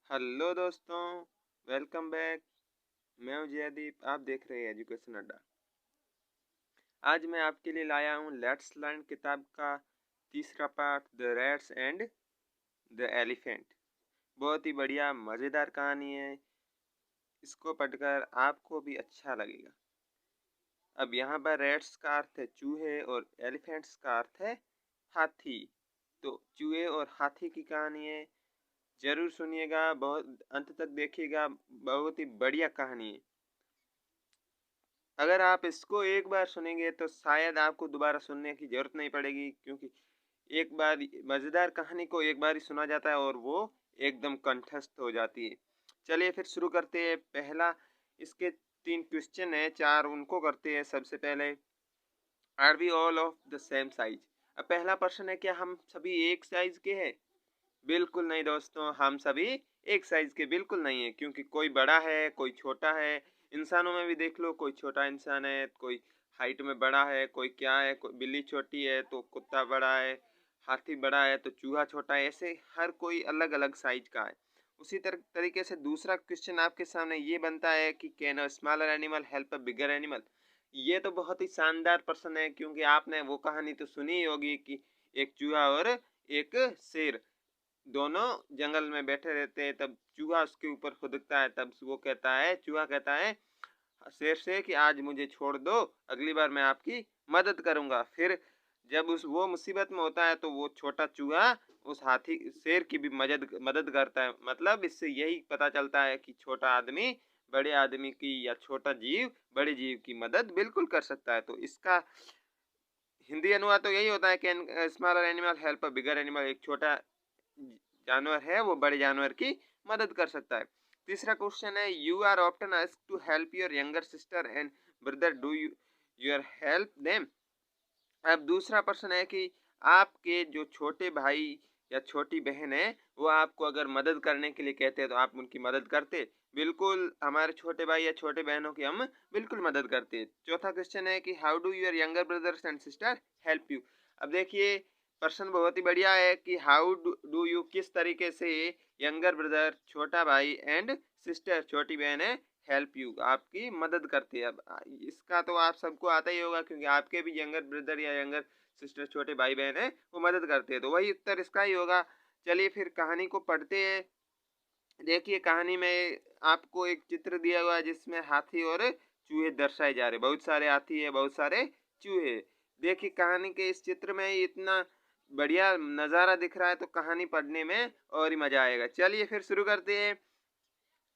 Hello दोस्तों, welcome back. मैं हूं जयदीप, आप देख रहे हैं एजुकेशन अड्डा। आज मैं आपके लिए लाया हूं लेट्स लर्न किताब का तीसरा part, the rats and the elephant. बहुत ही बढ़िया मज़ेदार कहानी है। इसको पढ़कर आपको भी अच्छा लगेगा। अब यहाँ पर रैट्स का अर्थ है चूहे और एलिफेंट्स का अर्थ है हाथी। तो चूहे और हाथी की कहानी है, जरूर सुनिएगा, बहुत अंत तक देखिएगा। बहुत ही बढ़िया कहानी है। अगर आप इसको एक बार सुनेंगे तो शायद आपको दोबारा सुनने की ज़रूरत नहीं पड़ेगी, क्योंकि एक बार मज़ेदार कहानी को एक बार ही सुना जाता है और वो एकदम कंठस्थ हो जाती है। चलिए फिर शुरू करते हैं। पहला, इसके 3 क्वेश्चन है, 4 उनको करते हैं। सबसे पहले, are we all of the same size. अब पहला प्रश्न है, क्या हम सभी एक साइज के हैं? बिल्कुल नहीं दोस्तों, हम सभी एक साइज के बिल्कुल नहीं है, क्योंकि कोई बड़ा है, कोई छोटा है। इंसानों में भी देख लो, कोई छोटा इंसान है, कोई हाइट में बड़ा है, कोई क्या है, कोई बिल्ली छोटी है तो कुत्ता बड़ा है, हाथी बड़ा है तो चूहा छोटा है। ऐसे हर कोई अलग अलग साइज का है। उसी तरीके से दूसरा क्वेश्चन आपके सामने ये बनता है कि can a smaller animal help a bigger animal. ये तो बहुत ही शानदार प्रश्न है, क्योंकि आपने वो कहानी तो सुनी ही होगी कि एक चूहा और एक शेर दोनों जंगल में बैठे रहते हैं। तब चूहा उसके ऊपर खुदकता है, तब वो कहता है, चूहा कहता है शेर से कि आज मुझे छोड़ दो, अगली बार मैं आपकी मदद करूंगा। फिर जब उस वो मुसीबत में होता है तो वो छोटा चूहा उस हाथी शेर की भी मदद मदद करता है। मतलब इससे यही पता चलता है कि छोटा आदमी बड़े आदमी की, या छोटा जीव बड़े जीव की मदद बिल्कुल कर सकता है। तो इसका हिंदी अनुवाद तो यही होता है कि स्मॉलर एनिमल हेल्प अ बिगर एनिमल। एक छोटा जानवर है वो बड़े जानवर की मदद कर सकता है। तीसरा क्वेश्चन है, you are often asked to help your younger sister and brother, do you your help them. अब दूसरा प्रश्न है कि आपके जो छोटे भाई या छोटी बहन है, वो आपको अगर मदद करने के लिए कहते हैं तो आप उनकी मदद करते? बिल्कुल, हमारे छोटे भाई या छोटे बहनों की हम बिल्कुल मदद करते हैं। चौथा क्वेश्चन है कि how do your younger brothers and sister help you. अब देखिए, प्रश्न बहुत ही बढ़िया है कि हाउ डू यू, किस तरीके से यंगर ब्रदर छोटा भाई एंड सिस्टर छोटी बहन है हेल्प यू आपकी मदद करते हैं। अब इसका तो आप सबको आता ही होगा, क्योंकि आपके भी यंगर ब्रदर या यंगर सिस्टर छोटे भाई बहन है, वो मदद करते हैं, तो वही उत्तर इसका ही होगा। चलिए फिर कहानी को पढ़ते हैं। देखिए, कहानी में आपको एक चित्र दिया हुआ है जिसमें हाथी और चूहे दर्शाए जा रहे। बहुत सारे हाथी है, बहुत सारे चूहे। देखिए, कहानी के इस चित्र में इतना बढ़िया नज़ारा दिख रहा है तो कहानी पढ़ने में और ही मजा आएगा। चलिए फिर शुरू करते हैं।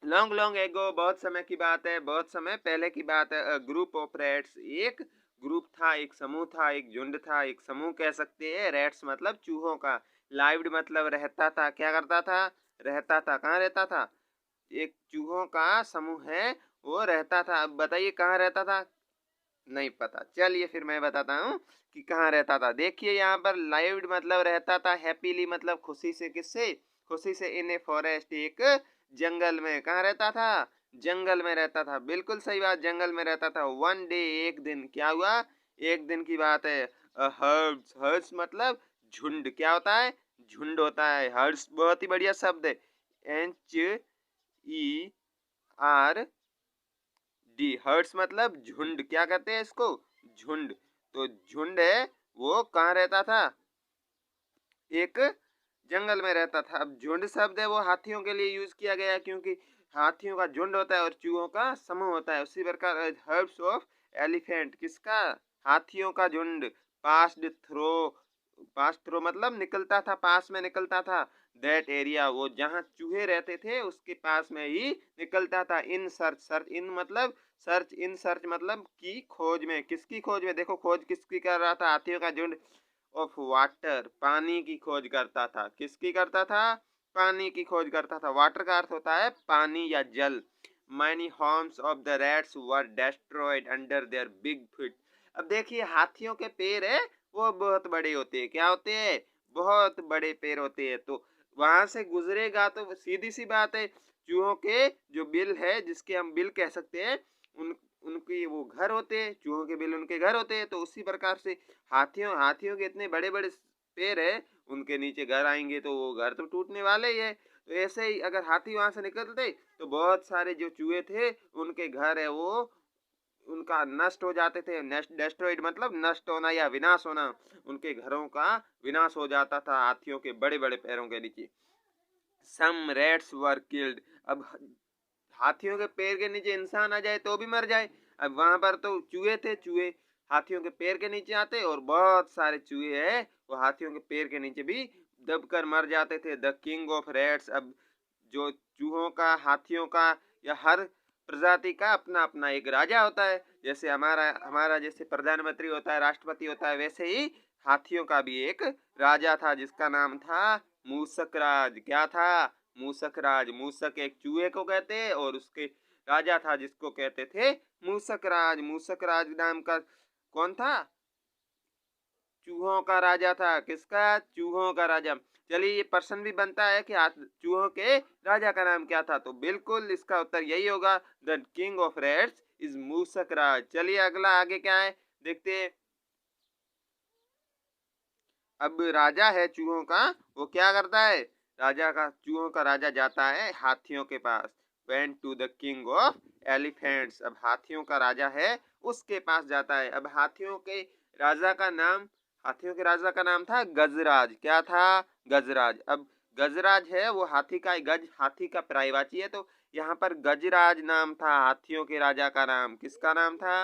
लॉन्ग लॉन्ग एगो, बहुत समय की बात है, बहुत समय पहले की बात है। ग्रुप ऑफ रैट्स, एक ग्रुप था, एक समूह था, एक झुंड था, एक समूह कह सकते हैं। रैट्स मतलब चूहों का, लाइव्ड मतलब रहता था। क्या करता था? रहता था। कहाँ रहता था? एक चूहों का समूह है, वो रहता था। अब बताइए कहाँ रहता था? नहीं पता। चलिए फिर मैं बताता हूँ कि कहाँ रहता था। देखिए, यहाँ पर लाइव्ड मतलब रहता था, हैप्पीली मतलब खुशी से। किससे? खुशी से। इन ए फॉरेस्ट, एक जंगल में। कहाँ रहता था? जंगल में रहता था। बिल्कुल सही बात, जंगल में रहता था। वन डे, एक दिन। क्या हुआ? एक दिन की बात है। हर्ड्स, हर्ड्स मतलब झुंड। क्या होता है? झुंड होता है। हर्ड्स बहुत ही बढ़िया शब्द है। H E R D, herds मतलब झुंड। क्या कहते हैं इसको? झुंड। तो झुंड है, वो कहाँ रहता था? एक जंगल में रहता था। अब झुंड शब्द है वो हाथियों के लिए यूज किया गया है, क्योंकि हाथियों का झुंड होता है और चूहों का समूह होता है। उसी प्रकार हर्ब्स ऑफ एलिफेंट, किसका? हाथियों का झुंड। पास्ड थ्रो, पास थ्रो मतलब निकलता था, पास में निकलता था। दैट एरिया, वो जहाँ चूहे रहते थे उसके पास में ही निकलता था। इन सर्च, सर्च इन मतलब सर्च, इन सर्च मतलब की खोज में। किसकी खोज में? देखो, खोज किसकी कर रहा था? हाथियों का झुंड। ऑफ वाटर, पानी की खोज करता था। किसकी करता था? पानी की खोज करता था। वाटर का अर्थ होता है पानी या जल। Many Holmes of the rats were destroyed under their big feet. अब देखिए, हाथियों के पैर है वो बहुत बड़े होते हैं। क्या होते हैं? बहुत बड़े पैर होते हैं। तो वहां से गुजरेगा तो सीधी सी बात है, चूहों के जो बिल है, जिसके हम बिल कह सकते हैं, उन उनके वो घर होते हैं। चूहों के बिल उनके घर होते हैं। तो उसी प्रकार से हाथियों हाथियों के इतने बड़े बड़े पैर है, उनके नीचे घर आएंगे तो वो घर तो टूटने वाले ही है। तो ऐसे ही अगर हाथी वहां से निकलते तो बहुत सारे जो चूहे थे उनके घर है वो उनका नष्ट हो जाते थे। डेस्ट्रॉइड मतलब नष्ट होना या विनाश होना, उनके घरों का विनाश हो जाता था हाथियों के बड़े बड़े पैरों के नीचे। सम रैट्स वर किल्ड। अब हाथियों के पैर के नीचे इंसान आ जाए तो भी मर जाए। अब वहां पर तो चूहे थे, चूहे हाथियों के पैर के नीचे आते और बहुत सारे चूहे है वो हाथियों के पैर के नीचे भी दबकर मर जाते थे। The king of rats. अब जो चूहों का, हाथियों का या हर प्रजाति का अपना अपना एक राजा होता है। जैसे हमारा हमारा जैसे प्रधानमंत्री होता है, राष्ट्रपति होता है, वैसे ही हाथियों का भी एक राजा था जिसका नाम था मूसक राज। क्या था? मूसक राज। मूसक एक चूहे को कहते हैं और उसके राजा था जिसको कहते थे मूसक राज। मूसक राज नाम का कौन था? चूहों का राजा था। किसका? चूहों का राजा। चलिए ये प्रश्न भी बनता है कि चूहों के राजा का नाम क्या था, तो बिल्कुल इसका उत्तर यही होगा, the king of rats is Mushak Raj. चलिए अगला आगे क्या है देखते हैं। अब राजा है चूहों का, वो क्या करता है? राजा का, चूहों का राजा जाता है हाथियों के पास। Went to the king of elephants. अब हाथियों का राजा है उसके पास जाता है। अब हाथियों के राजा का नाम, हाथियों के राजा का नाम था गजराज। क्या था? गजराज। अब गजराज है वो हाथी का, गज हाथी का पर्यायवाची है, तो यहाँ पर गजराज नाम था हाथियों के राजा का नाम। किसका नाम था?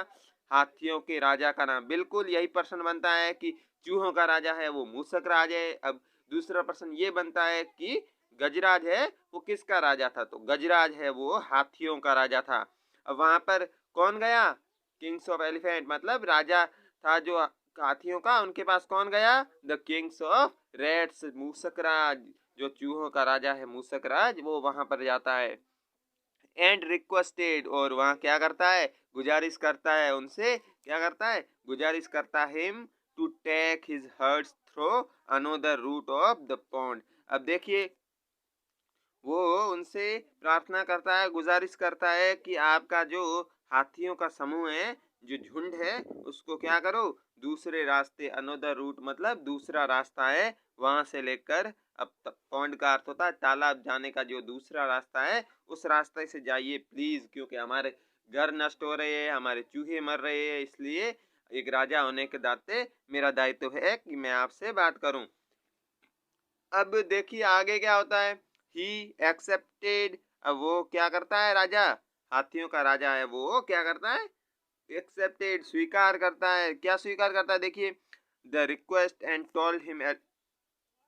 हाथियों के राजा का नाम। बिल्कुल यही प्रश्न बनता है कि चूहों का राजा है वो मूसक राज है। अब दूसरा प्रश्न ये बनता है कि गजराज है वो किसका राजा था, तो गजराज है वो हाथियों का राजा था। अब वहां पर कौन गया? किंग्स ऑफ एलिफेंट मतलब राजा था जो हाथियों का, उनके पास कौन गया? द किंग्स ऑफ रेड्स, मूसक राज। जो चूहों का राजा है मूसक राज, वो वहां पर जाता है। एंड रिक्वेस्टेड, और वहां क्या करता है? गुजारिश करता है उनसे। क्या करता है? गुजारिश करता है him to take his herds through another route of the pond. अब देखिए वो उनसे प्रार्थना करता है, गुजारिश करता है कि आपका जो हाथियों का समूह है, जो झुंड है, उसको क्या करो? दूसरे रास्ते, अनदर रूट मतलब दूसरा रास्ता है वहां से लेकर, अब पॉन्ड का अर्थ होता है तालाब, जाने का जो दूसरा रास्ता है उस रास्ते से जाइए प्लीज, क्योंकि हमारे घर नष्ट हो रहे हैं, हमारे चूहे मर रहे हैं, इसलिए एक राजा होने के नाते मेरा दायित्व है कि मैं आपसे बात करूं। अब देखिए आगे क्या होता है। He accepted. अब वो क्या करता है? राजा, हाथियों का राजा है वो क्या करता है? एक्सेप्टेड, स्वीकार करता है। क्या स्वीकार करता है? देखिए, the request and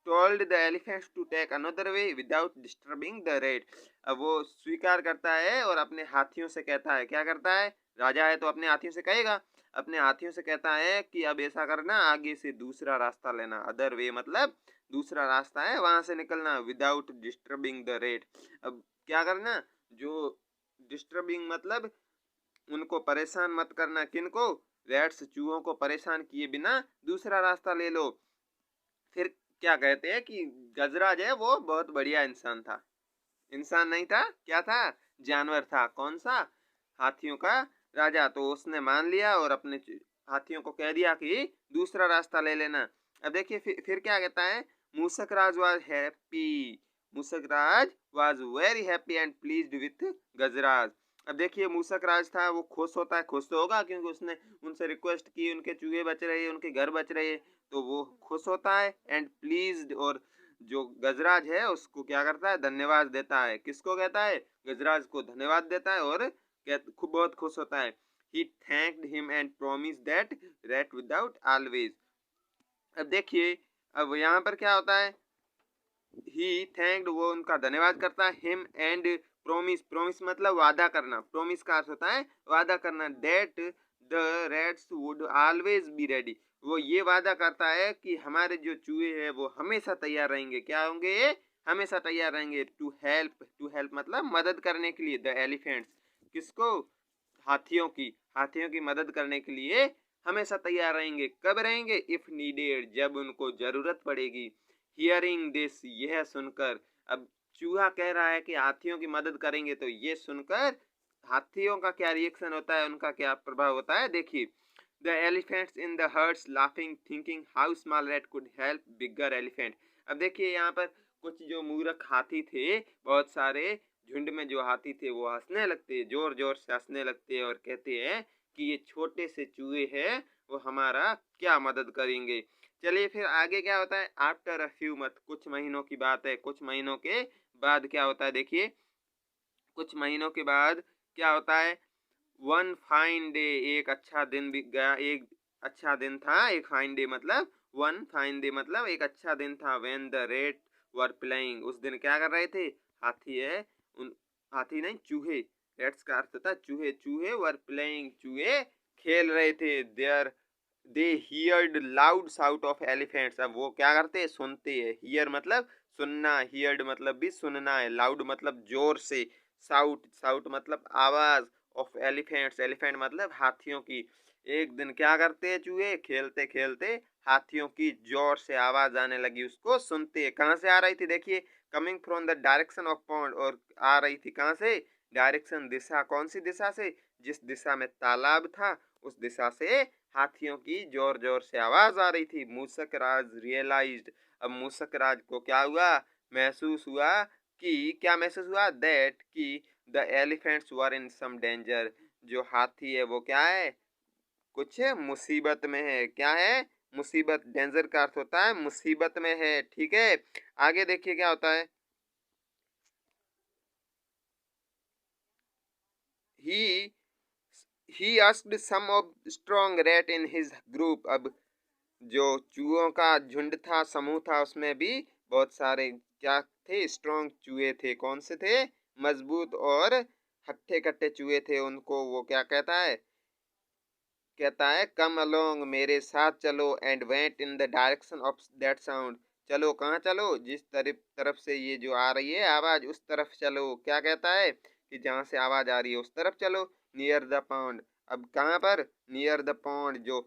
told the elephants to take another way without disturbing the red. अब वो स्वीकार करता है और अपने हाथियों से कहता है, क्या करता है? राजा है तो अपने हाथियों से कहेगा, अपने हाथियों से कहता है कि अब ऐसा करना, आगे से दूसरा रास्ता लेना। अदर वे मतलब दूसरा रास्ता है वहां से निकलना, विदाउट डिस्टर्बिंग द रेड। अब क्या करना? जो डिस्टर्बिंग मतलब उनको परेशान मत करना। किनको? रेड्स, चूहों को परेशान किए बिना दूसरा रास्ता ले लो। फिर क्या कहते हैं कि गजराज है वो बहुत बढ़िया इंसान था। इंसान नहीं था, क्या था? जानवर था। कौन सा? हाथियों का राजा। तो उसने मान लिया और अपने हाथियों को कह दिया कि दूसरा रास्ता ले लेना। अब देखिए फिर क्या कहता है। Mushak Raj was happy. Mushak Raj was very happy and pleased with Gajraj. अब देखिए मूसक राज था वो खुश होता है, खुश तो होगा क्योंकि उसने उनसे रिक्वेस्ट की, उनके चूहे बच रहे, उनके घर बच रहे, तो वो खुश होता है। एंड प्लीज्ड, और जो गजराज है उसको क्या करता है? धन्यवाद देता है। किसको कहता है? गजराज को धन्यवाद देता है और खूब बहुत खुश होता है। He thanked him and promise that rat without always. अब देखिए अब यहाँ पर क्या होता है। ही थैंक्ड, वो उनका धन्यवाद करता है। हिम एंड प्रोमिस, प्रोमिस मतलब वादा करना, प्रोमिस का अर्थ होता है वादा करना। That the Reds would always be ready, वो ये वादा करता है कि हमारे जो चूहे हैं वो हमेशा तैयार रहेंगे। क्या होंगे? हमेशा तैयार रहेंगे। टू हेल्प, टू हेल्प मतलब मदद करने के लिए। द एलिफेंट्स, किसको? हाथियों की, हाथियों की मदद करने के लिए हमेशा तैयार रहेंगे। कब रहेंगे? इफ नीडेड, जब उनको जरूरत पड़ेगी। हियरिंग दिस, यह सुनकर, अब चूहा कह रहा है कि हाथियों की मदद करेंगे, तो ये सुनकर हाथियों का क्या रिएक्शन होता है, उनका क्या प्रभाव होता है, देखिए। The elephants in the hertz laughing thinking how small rat could help bigger elephant. अब देखिए यहाँ पर कुछ जो मूर्ख हाथी थे, बहुत सारे झुंड में जो हाथी थे वो हंसने लगते, जोर जोर से हंसने लगते और कहते हैं कि ये छोटे से चूहे हैं, वो हमारा क्या मदद करेंगे। चलिए फिर आगे क्या होता है, आफ्टर अ फ्यू मंथ, कुछ महीनों की बात है। कुछ महीनों के बाद क्या होता है, देखिए कुछ महीनों के बाद क्या होता है, वन फाइन डे, एक अच्छा दिन बीत गया। एक अच्छा दिन था, एक फाइन डे मतलब, वन फाइन डे मतलब एक अच्छा दिन था। When the rate were playing, उस दिन क्या कर रहे थे, हाथी है उन, हाथी नहीं चूहे, रेट्स का अर्थ था चूहे, चूहे वर प्लेइंग, चूहे खेल रहे थे। There they heard loud shout of elephants, अब वो क्या करते हैं, सुनते हैं। हियर मतलब सुनना, हियर्ड मतलब भी सुनना है, लाउड मतलब जोर से, साउट साउट मतलब आवाज, ऑफ एलिफेंट्स एलिफेंट मतलब हाथियों की। एक दिन क्या करते हैं चूहे, खेलते खेलते हाथियों की जोर से आवाज आने लगी, उसको सुनते हैं। कहाँ से आ रही थी, देखिए coming from the direction of pond, और आ रही थी कहाँ से, डायरेक्शन दिशा, कौन सी दिशा से, जिस दिशा में तालाब था उस दिशा से हाथियों की जोर जोर से आवाज आ रही थी। मूसक राज रियलाइज्ड, अब मूसक राज को क्या हुआ, महसूस हुआ कि, क्या महसूस हुआ, दैट कि the elephants were in some danger, जो हाथी है वो क्या है, कुछ मुसीबत में है। क्या है, मुसीबत, डेंजर का अर्थ होता है मुसीबत में है, ठीक है। आगे देखिए क्या होता है, he he asked some of strong rat in his group, अब जो चूहों का झुंड था, समूह था, उसमें भी बहुत सारे क्या थे, स्ट्रॉन्ग चूहे थे। कौन से थे, मजबूत और हट्टे कट्टे चूहे थे। उनको वो क्या कहता है, कहता है कम अलोंग, मेरे साथ चलो, and went in the direction of that sound, चलो कहाँ चलो, जिस तरफ तरफ से ये जो आ रही है आवाज उस तरफ चलो। क्या कहता है कि जहाँ से आवाज आ रही है उस तरफ चलो। नियर द पॉन्ड, अब कहाँ पर, नियर द पॉन्ड, जो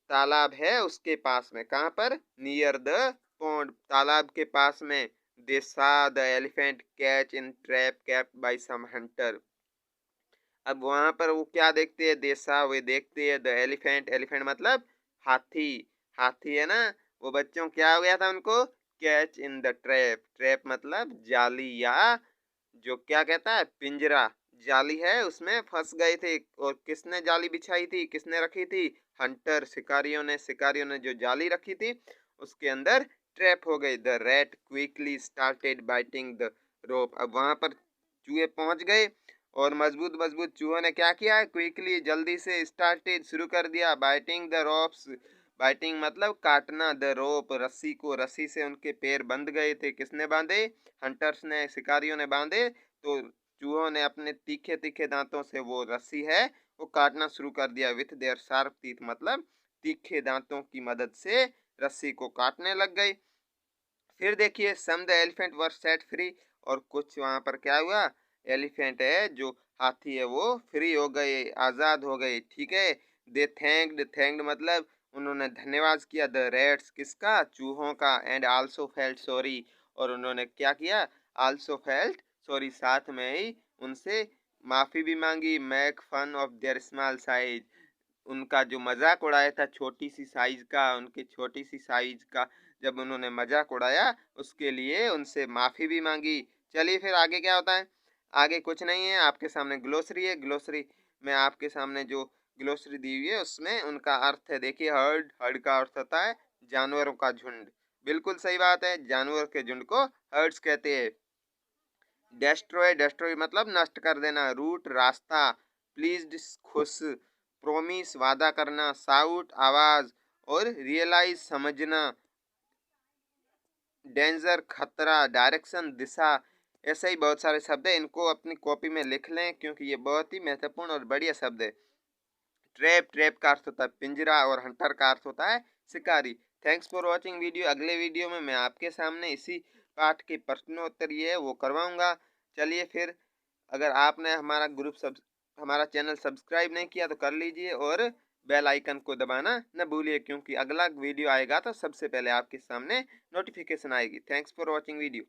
तालाब है उसके पास में, कहाँ पर, नियर द पॉन्ड, तालाब के पास में। They saw the elephant catch in trap kept by some hunter, अब वहां पर वो क्या देखते हैं, देसा, वे देखते हैं द एलिफेंट, एलिफेंट मतलब हाथी, हाथी है ना, वो बच्चों क्या हो गया था उनको, catch in the trap, trap मतलब जाली, या जो क्या कहता है, पिंजरा, जाली है उसमें फंस गए थे। और किसने जाली बिछाई थी, किसने रखी थी, हंटर, शिकारियों ने, शिकारियों ने जो जाली रखी थी उसके अंदर ट्रैप हो गई। The rat quickly started biting the rope, अब वहां पर चूहे पहुंच गए और मजबूत मजबूत चूहों ने क्या किया है, क्विकली जल्दी से स्टार्टेड शुरू कर दिया, बाइटिंग द रोप्स, बाइटिंग मतलब काटना, द रोप रस्सी को, रस्सी से उनके पैर बंध गए थे, किसने बांधे, हंटर्स ने, शिकारियों ने बांधे। तो चूहों ने अपने तीखे तीखे दांतों से वो रस्सी है वो काटना शुरू कर दिया, विथ देयर शार्प टीथ मतलब तीखे दांतों की मदद से रस्सी को काटने लग गई। फिर देखिए some the elephant were set free, और कुछ वहां पर क्या हुआ, एलिफेंट है जो हाथी है वो फ्री हो गए, आजाद हो गए, ठीक है। दे थैंक्ड, थैंक्ड मतलब उन्होंने धन्यवाद किया, द रेट्स किसका, चूहों का, एंड आल्सो फेल्ट सॉरी, और उन्होंने क्या किया, आल्सो फेल्ट सॉरी, साथ में ही उनसे माफी भी मांगी। Make fun of their small size, उनका जो मजाक उड़ाया था छोटी सी साइज का, उनकी छोटी सी साइज का जब उन्होंने मजाक उड़ाया उसके लिए उनसे माफी भी मांगी। चलिए फिर आगे क्या होता है, आगे कुछ नहीं है, आपके सामने ग्लोसरी है, ग्लोसरी में आपके सामने जो ग्लोसरी दी हुई है उसमें उनका अर्थ है, देखिए हर्ड, हर्ड का अर्थ होता है जानवरों का झुंड, बिल्कुल सही बात है, जानवर के झुंड को हर्ड्स कहते हैं। डेस्ट्रॉय, डेस्ट्रॉय मतलब नष्ट कर देना, रूट रास्ता, प्लीज्ड खुश, प्रोमिस वादा करना, साउट आवाज, और रियलाइज समझना, डेंजर खतरा, डायरेक्शन दिशा, ऐसे ही बहुत सारे शब्द है, इनको अपनी कॉपी में लिख लें क्योंकि ये बहुत ही महत्वपूर्ण और बढ़िया शब्द है। ट्रैप, ट्रैप का अर्थ होता है पिंजरा, और हंटर का अर्थ होता है शिकारी। थैंक्स फॉर वॉचिंग वीडियो, अगले वीडियो में मैं आपके सामने इसी पाठ के प्रश्नोत्तर ये वो करवाऊंगा। चलिए फिर, अगर आपने हमारा चैनल सब्सक्राइब नहीं किया तो कर लीजिए, और बेल आइकन को दबाना न भूलिए क्योंकि अगला वीडियो आएगा तो सबसे पहले आपके सामने नोटिफिकेशन आएगी। Thanks for watching video.